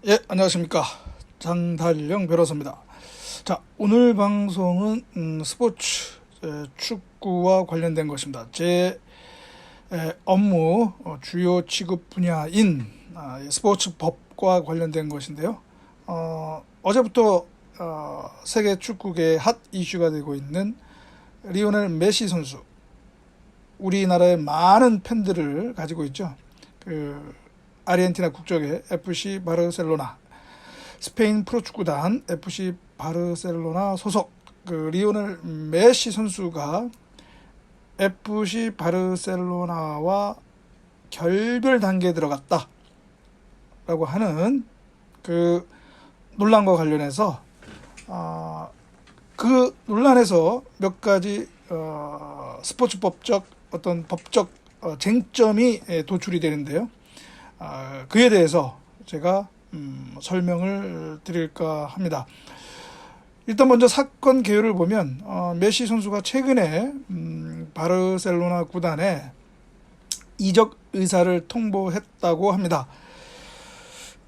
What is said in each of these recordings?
예, 안녕하십니까. 장달령 변호사입니다. 자, 오늘 방송은 스포츠, 축구와 관련된 것입니다. 제 업무 주요 취급 분야인 스포츠 법과 관련된 것인데요. 어제부터 세계 축구계의 핫 이슈가 되고 있는 리오넬 메시 선수, 우리나라의 많은 팬들을 가지고 있죠. 아르헨티나 국적의 FC 바르셀로나, 스페인 프로축구단 FC 바르셀로나 소속 리오넬 메시 선수가 FC 바르셀로나와 결별 단계에 들어갔다라고 하는 그 논란과 관련해서 그 논란에서 몇 가지 스포츠법적 어떤 법적 쟁점이 도출이 되는데요. 그에 대해서 제가 설명을 드릴까 합니다. 일단 먼저 사건 개요를 보면 메시 선수가 최근에 바르셀로나 구단에 이적 의사를 통보했다고 합니다.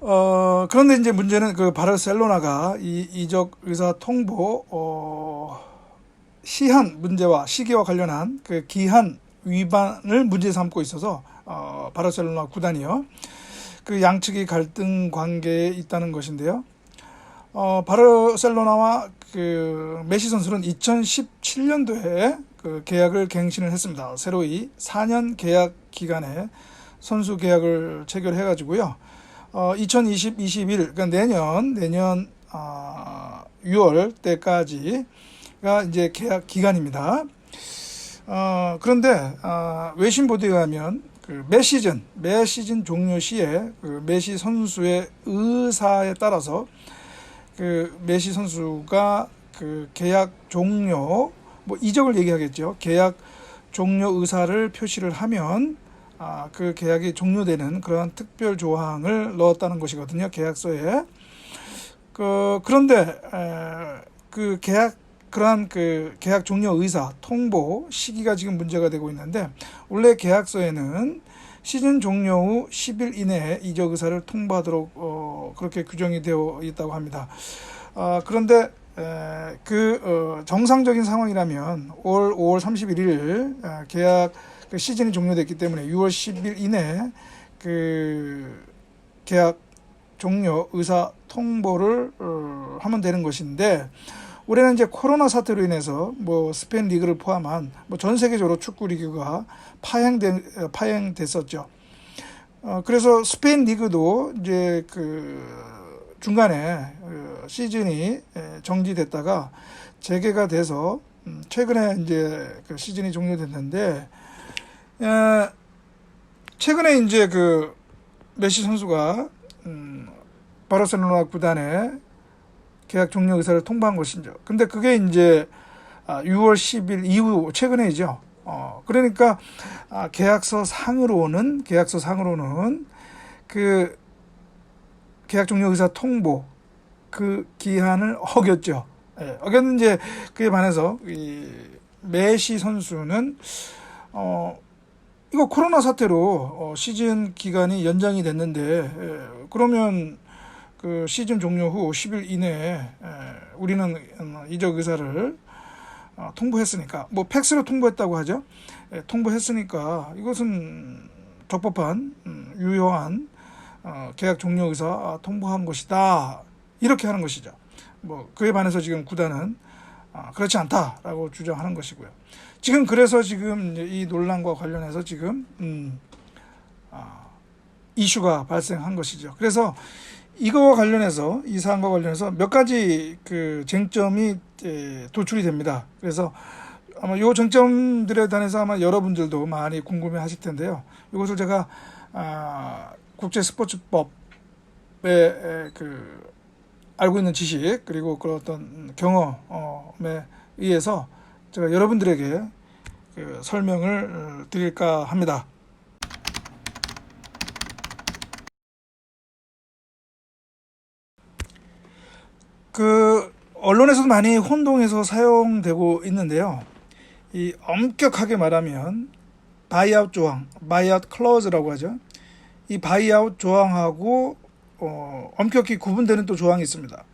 그런데 이제 문제는 그 바르셀로나가 이 이적 의사 통보 시한 문제와 시기와 관련한 그 기한 위반을 문제 삼고 있어서 바르셀로나 구단이요. 그 양측이 갈등 관계에 있다는 것인데요. 바르셀로나와 그 메시 선수는 2017년도에 그 계약을 갱신을 했습니다. 새로이 4년 계약 기간에 선수 계약을 체결해가지고요. 2020-21 그러니까 내년 6월 때까지가 이제 계약 기간입니다. 그런데 외신 보도에 의하면 매 시즌 종료 시에 그 메시 선수의 의사에 따라서 그 메시 선수가 그 계약 종료, 뭐 이적을 얘기하겠죠. 계약 종료 의사를 표시를 하면 그 계약이 종료되는 그러한 특별 조항을 넣었다는 것이거든요. 계약서에. 그런데 그러한 그 계약 종료 의사 통보 시기가 지금 문제가 되고 있는데, 원래 계약서에는 시즌 종료 후 10일 이내에 이적 의사를 통보하도록 그렇게 규정이 되어 있다고 합니다. 그런데 정상적인 상황이라면 올 5월 31일 계약 그 시즌이 종료됐기 때문에 6월 10일 이내에 그 계약 종료 의사 통보를 하면 되는 것인데, 올해는 이제 코로나 사태로 인해서 뭐 스페인 리그를 포함한 뭐 전 세계적으로 축구 리그가 파행됐었죠. 그래서 스페인 리그도 이제 그 중간에 시즌이 정지됐다가 재개가 돼서 최근에 이제 그 시즌이 종료됐는데, 최근에 이제 그 메시 선수가 바르셀로나 구단에 계약 종료 의사를 통보한 것이죠. 근데 그게 이제 6월 10일 이후 최근에죠. 그러니까 계약서 상으로는 그 계약 종료 의사 통보 그 기한을 어겼죠. 어겼는지 이제 그에 반해서 이 메시 선수는 이거 코로나 사태로 시즌 기간이 연장이 됐는데, 그러면 그 시즌 종료 후 10일 이내에 우리는 이적 의사를 통보했으니까, 뭐 팩스로 통보했다고 하죠. 통보했으니까 이것은 적법한 유효한 계약 종료 의사 통보한 것이다, 이렇게 하는 것이죠. 뭐 그에 반해서 지금 구단은 그렇지 않다라고 주장하는 것이고요. 지금 그래서 지금 이 논란과 관련해서 지금 이슈가 발생한 것이죠. 그래서 이거와 관련해서, 이 사안과 관련해서 몇 가지 그 쟁점이 도출이 됩니다. 그래서 아마 이 쟁점들에 대해서 아마 여러분들도 많이 궁금해 하실 텐데요. 이것을 제가 국제 스포츠법에 그 알고 있는 지식, 그리고 그런 어떤 경험에 의해서 제가 여러분들에게 그 설명을 드릴까 합니다. 그 언론에서도 많이 혼동해서 사용되고 있는데요. 이 엄격하게 말하면 바이아웃 조항, 바이아웃 클로즈라고 하죠. 이 바이아웃 조항하고 엄격히 구분되는 또 조항이 있습니다.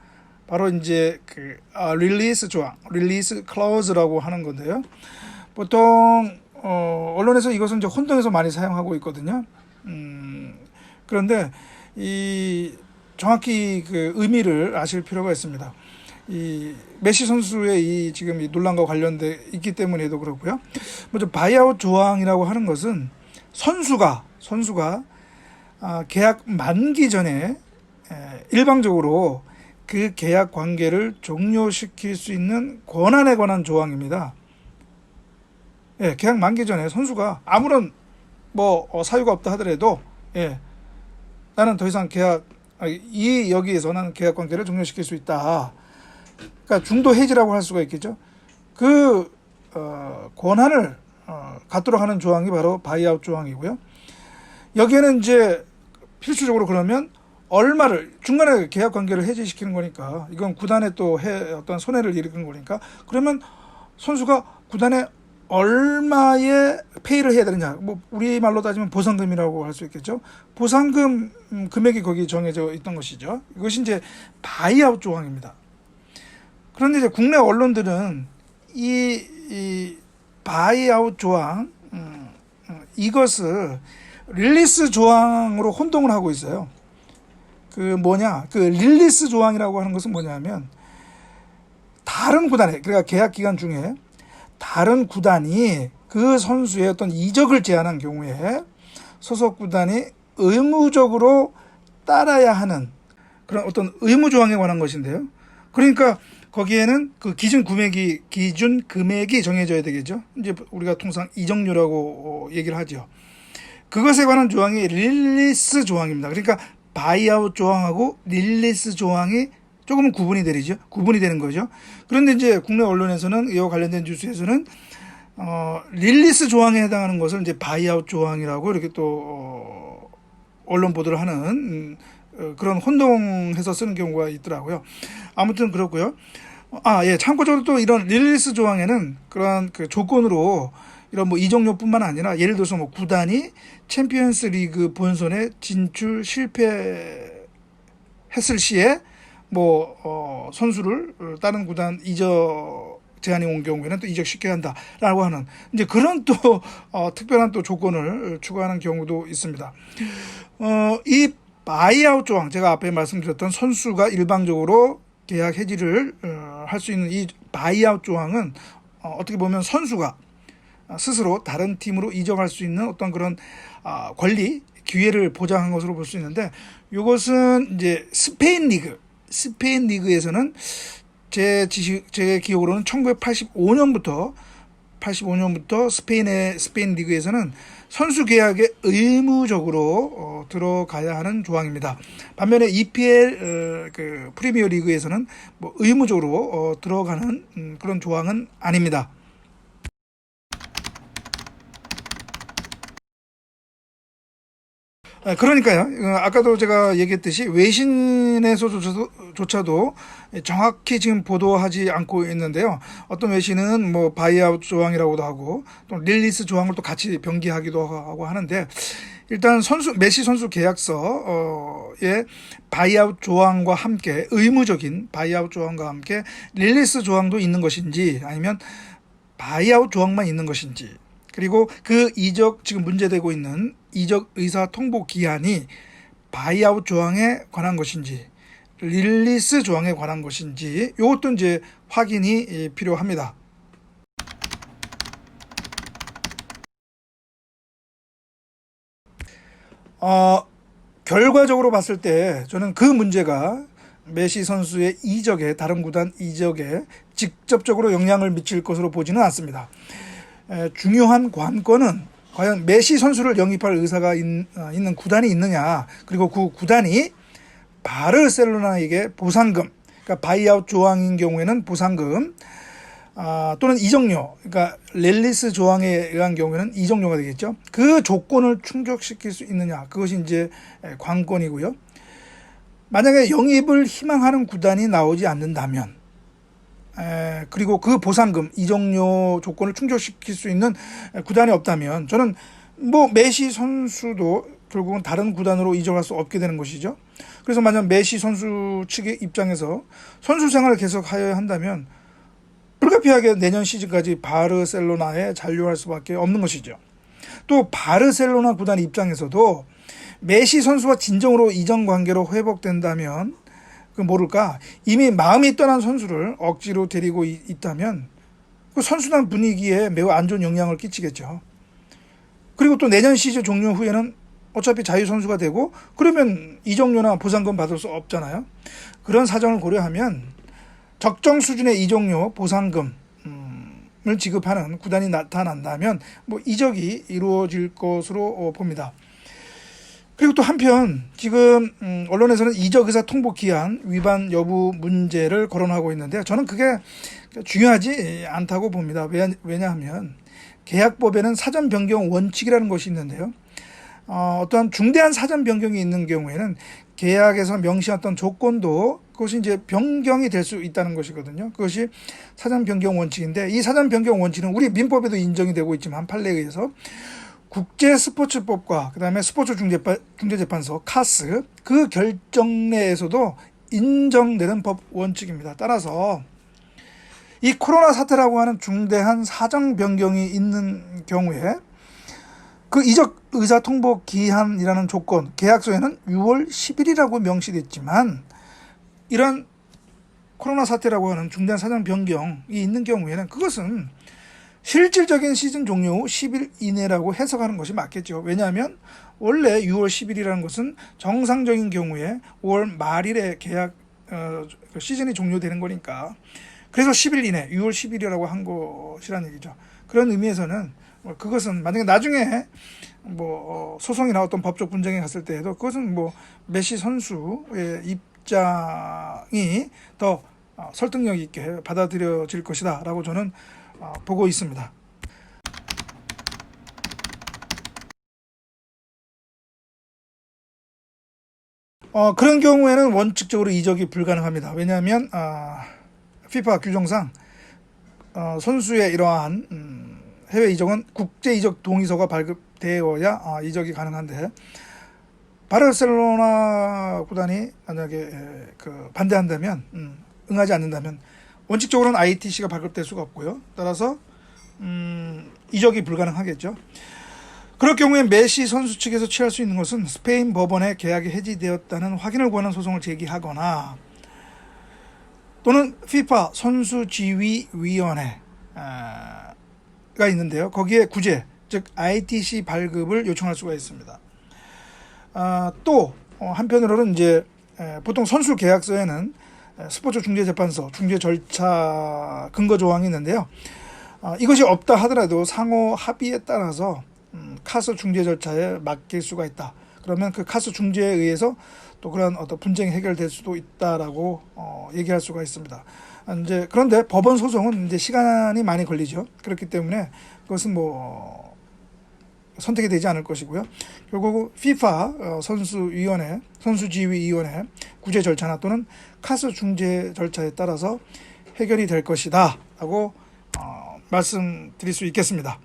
바로 이제 릴리스 조항, 릴리스 클라우즈라고 하는 건데요. 보통 언론에서 이것은 이제 혼동해서 많이 사용하고 있거든요. 그런데 정확히 그 의미를 아실 필요가 있습니다. 이 메시 선수의 지금 이 논란과 관련돼 있기 때문에도 그렇고요. 먼저 바이아웃 조항이라고 하는 것은 선수가 계약 만기 전에 일방적으로 그 계약 관계를 종료시킬 수 있는 권한에 관한 조항입니다. 계약 만기 전에 선수가 아무런 사유가 없다 하더라도 나는 더 이상 여기에서 나는 계약 관계를 종료시킬 수 있다. 그러니까 중도 해지라고 할 수가 있겠죠. 그 권한을 갖도록 하는 조항이 바로 바이아웃 조항이고요. 여기에는 이제 필수적으로 그러면 얼마를 중간에 계약 관계를 해지시키는 거니까 이건 구단에 또 어떤 손해를 일으키는 거니까 그러면 선수가 구단에 얼마의 페이를 해야 되느냐, 우리말로 따지면 보상금이라고 할 수 있겠죠. 보상금 금액이 거기 정해져 있던 것이죠. 이것이 이제 바이아웃 조항입니다. 그런데 이제 국내 언론들은 이 바이아웃 조항 이것을 릴리스 조항으로 혼동을 하고 있어요. 그 릴리스 조항이라고 하는 것은 뭐냐면 다른 구단에, 그러니까 계약 기간 중에 다른 구단이 그 선수의 어떤 이적을 제한한 경우에 소속 구단이 의무적으로 따라야 하는 그런 어떤 의무 조항에 관한 것인데요. 그러니까 거기에는 그 기준 금액이 정해져야 되겠죠. 이제 우리가 통상 이적료라고 얘기를 하죠. 그것에 관한 조항이 릴리스 조항입니다. 그러니까 바이아웃 조항하고 릴리스 조항이 조금은 구분이 되는 거죠. 그런데 이제 국내 언론에서는 이와 관련된 뉴스에서는 릴리스 조항에 해당하는 것을 이제 바이아웃 조항이라고 이렇게 또 언론 보도를 하는 그런 혼동해서 쓰는 경우가 있더라고요. 아무튼 그렇고요. 참고적으로 또 이런 릴리스 조항에는 그런 그 조건으로 이런 이적료뿐만 아니라 예를 들어서 구단이 챔피언스 리그 본선에 진출 실패했을 시에 선수를 다른 구단 이적 제한이 온 경우에는 또 이적시켜야 한다라고 하는 이제 그런 또 특별한 또 조건을 추가하는 경우도 있습니다. 이 바이아웃 조항, 제가 앞에 말씀드렸던 선수가 일방적으로 계약 해지를 할 수 있는 이 바이아웃 조항은 어떻게 보면 선수가 스스로 다른 팀으로 이적할 수 있는 어떤 그런 권리, 기회를 보장한 것으로 볼 수 있는데, 이것은 이제 스페인 리그에서는 제 기억으로는 1985년부터 스페인 리그에서는 선수 계약에 의무적으로 들어가야 하는 조항입니다. 반면에 EPL 프리미어 리그에서는 의무적으로 들어가는 그런 조항은 아닙니다. 그러니까요. 아까도 제가 얘기했듯이 외신에서조차도 정확히 지금 보도하지 않고 있는데요. 어떤 외신은 바이아웃 조항이라고도 하고 또 릴리스 조항을 또 같이 병기하기도 하고 하는데, 일단 메시 선수 계약서에 바이아웃 조항과 함께 의무적인 바이아웃 조항과 함께 릴리스 조항도 있는 것인지 아니면 바이아웃 조항만 있는 것인지, 그리고 그 지금 문제되고 있는 이적 의사 통보 기한이 바이아웃 조항에 관한 것인지 릴리스 조항에 관한 것인지 이것도 이제 확인이 필요합니다. 결과적으로 봤을 때 저는 그 문제가 메시 선수의 다른 구단 이적에 직접적으로 영향을 미칠 것으로 보지는 않습니다. 중요한 관건은 과연 메시 선수를 영입할 의사가 있는 구단이 있느냐, 그리고 그 구단이 바르셀로나에게 보상금, 그러니까 바이아웃 조항인 경우에는 보상금 또는 이적료, 그러니까 릴리스 조항에 의한 경우에는 이적료가 되겠죠. 그 조건을 충족시킬 수 있느냐, 그것이 이제 관건이고요. 만약에 영입을 희망하는 구단이 나오지 않는다면, 그리고 그 보상금, 이적료 조건을 충족시킬 수 있는 구단이 없다면, 저는 메시 선수도 결국은 다른 구단으로 이적할 수 없게 되는 것이죠. 그래서 만약 메시 선수 측의 입장에서 선수 생활을 계속하여야 한다면 불가피하게 내년 시즌까지 바르셀로나에 잔류할 수밖에 없는 것이죠. 또 바르셀로나 구단 입장에서도 메시 선수와 진정으로 이전 관계로 회복된다면 그 모를까 이미 마음이 떠난 선수를 억지로 데리고 있다면 그 선수단 분위기에 매우 안 좋은 영향을 끼치겠죠. 그리고 또 내년 시즌 종료 후에는 어차피 자유 선수가 되고 그러면 이적료나 보상금 받을 수 없잖아요. 그런 사정을 고려하면 적정 수준의 이적료 보상금을 지급하는 구단이 나타난다면 뭐 이적이 이루어질 것으로 봅니다. 그리고 또 한편 지금 언론에서는 이적 의사 통보 기한 위반 여부 문제를 거론하고 있는데요. 저는 그게 중요하지 않다고 봅니다. 왜냐하면 계약법에는 사전 변경 원칙이라는 것이 있는데요. 어떠한 중대한 사전 변경이 있는 경우에는 계약에서 명시한 어떤 조건도 그것이 이제 변경이 될 수 있다는 것이거든요. 그것이 사전 변경 원칙인데 이 사전 변경 원칙은 우리 민법에도 인정이 되고 있지만 판례에 의해서 국제 스포츠법과 그다음에 스포츠 중재재판소 카스 그 결정 내에서도 인정되는 법 원칙입니다. 따라서 이 코로나 사태라고 하는 중대한 사정 변경이 있는 경우에 그 이적 의사 통보 기한이라는 조건 계약서에는 6월 10일이라고 명시됐지만 이런 코로나 사태라고 하는 중대한 사정 변경이 있는 경우에는 그것은 실질적인 시즌 종료 후 10일 이내라고 해석하는 것이 맞겠죠. 왜냐하면 원래 6월 10일이라는 것은 정상적인 경우에 5월 말일에 계약 시즌이 종료되는 거니까 그래서 10일 이내 6월 10일이라고 한 것이라는 얘기죠. 그런 의미에서는 그것은 만약에 나중에 뭐 소송이나 어떤 법적 분쟁이 갔을 때에도 그것은 뭐 메시 선수의 입장이 더 설득력 있게 받아들여질 것이다라고 저는 보고 있습니다. 그런 경우에는 원칙적으로 이적이 불가능합니다. 왜냐하면 FIFA 규정상 선수의 이러한 해외 이적은 국제 이적 동의서가 발급되어야 이적이 가능한데 바르셀로나 구단이 만약에 반대한다면 응하지 않는다면 원칙적으로는 ITC가 발급될 수가 없고요. 따라서 이적이 불가능하겠죠. 그럴 경우에 메시 선수 측에서 취할 수 있는 것은 스페인 법원에 계약이 해지되었다는 확인을 구하는 소송을 제기하거나 또는 FIFA 선수지휘위원회가 있는데요. 거기에 구제, 즉 ITC 발급을 요청할 수가 있습니다. 또 한편으로는 이제 보통 선수 계약서에는 스포츠 중재재판소 중재 절차 근거 조항이 있는데요. 이것이 없다 하더라도 상호 합의에 따라서 카스 중재 절차에 맡길 수가 있다. 그러면 그 카스 중재에 의해서 또 그런 어떤 분쟁이 해결될 수도 있다라고 얘기할 수가 있습니다. 이제 그런데 법원 소송은 이제 시간이 많이 걸리죠. 그렇기 때문에 그것은 뭐 선택이 되지 않을 것이고요. 결국 FIFA 선수위원회, 선수지휘위원회 구제 절차나 또는 카스 중재 절차에 따라서 해결이 될 것이다 라고 말씀드릴 수 있겠습니다.